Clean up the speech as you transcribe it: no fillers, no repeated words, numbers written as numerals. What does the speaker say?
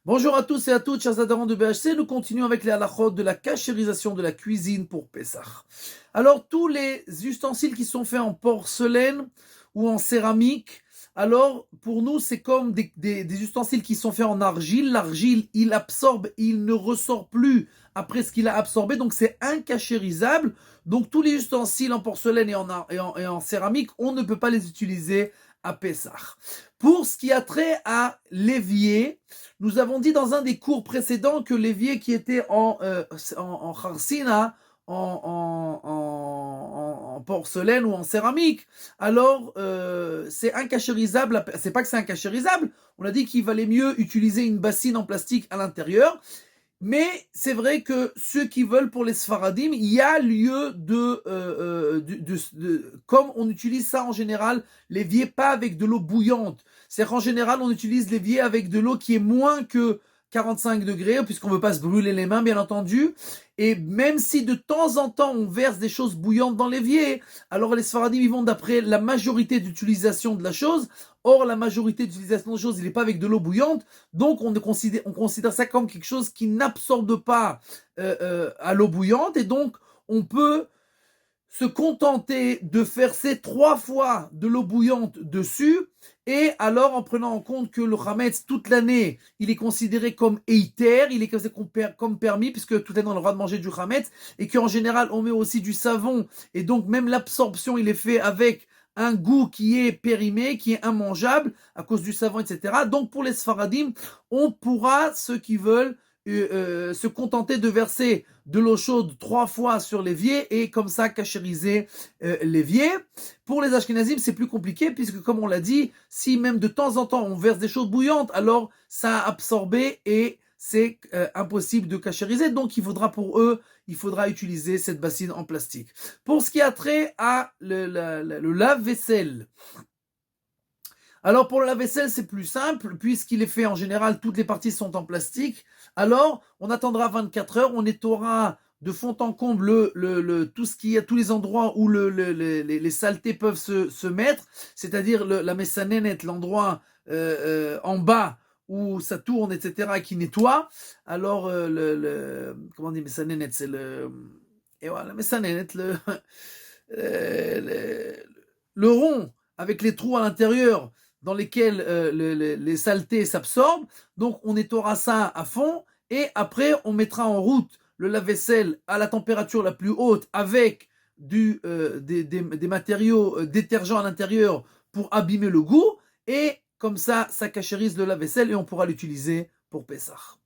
Bonjour à tous et à toutes, chers adhérents de BHC. Nous continuons avec les halachot de la cachérisation de la cuisine pour Pessah. Alors, tous les ustensiles qui sont faits en porcelaine ou en céramique, alors pour nous, c'est comme des ustensiles qui sont faits en argile. L'argile, il absorbe, il ne ressort plus après ce qu'il a absorbé, donc c'est incachérisable. Donc, tous les ustensiles en porcelaine et en céramique, on ne peut pas les utiliser à Pessah. Pour ce qui a trait à l'évier, nous avons dit dans un des cours précédents que l'évier qui était en charsina, en porcelaine ou en céramique, alors c'est incachérisable. C'est pas que c'est incachérisable, on a dit qu'il valait mieux utiliser une bassine en plastique à l'intérieur. Mais c'est vrai que ceux qui veulent pour les Sfaradim, il y a lieu comme on utilise ça en général, l'évier pas avec de l'eau bouillante. C'est qu'en général, on utilise l'évier avec de l'eau qui est moins que 45 degrés, puisqu'on ne veut pas se brûler les mains, bien entendu. Et même si de temps en temps, on verse des choses bouillantes dans l'évier, alors les Sfaradim, ils vont d'après la majorité d'utilisation de la chose. Or, la majorité d'utilisation de la chose, il n'est pas avec de l'eau bouillante. Donc, on considère ça comme quelque chose qui n'absorbe pas à l'eau bouillante. Et donc, on peut se contenter de verser 3 fois de l'eau bouillante dessus. Et alors, en prenant en compte que le Hametz, toute l'année, il est considéré comme eiter, il est comme permis, puisque toute l'année, on a le droit de manger du Hametz, et qu'en général, on met aussi du savon, et donc même l'absorption, il est fait avec un goût qui est périmé, qui est immangeable, à cause du savon, etc. Donc, pour les Sfaradim, on pourra, ceux qui veulent, se contenter de verser de l'eau chaude 3 fois sur l'évier et comme ça cachériser l'évier. Pour les Ashkenazim, c'est plus compliqué puisque comme on l'a dit, si même de temps en temps on verse des choses bouillantes, alors ça a absorbé et c'est impossible de cachériser. Donc il faudra utiliser cette bassine en plastique. Pour ce qui a trait à le lave-vaisselle, alors pour le lave-vaisselle, c'est plus simple, puisqu'il est fait en général, toutes les parties sont en plastique. Alors, on attendra 24 heures, on nettoiera de fond en comble tout ce qui y a, tous les endroits où les saletés peuvent se mettre, c'est-à-dire la messanénette, l'endroit en bas où ça tourne, etc., qui nettoie. Alors, comment on dit messanénette, c'est et voilà, la messanénette, le, le rond avec les trous à l'intérieur dans lesquels les saletés s'absorbent. Donc on nettoiera ça à fond et après on mettra en route le lave-vaisselle à la température la plus haute avec des matériaux détergents à l'intérieur pour abîmer le goût et comme ça cachérise le lave-vaisselle et on pourra l'utiliser pour Pessah.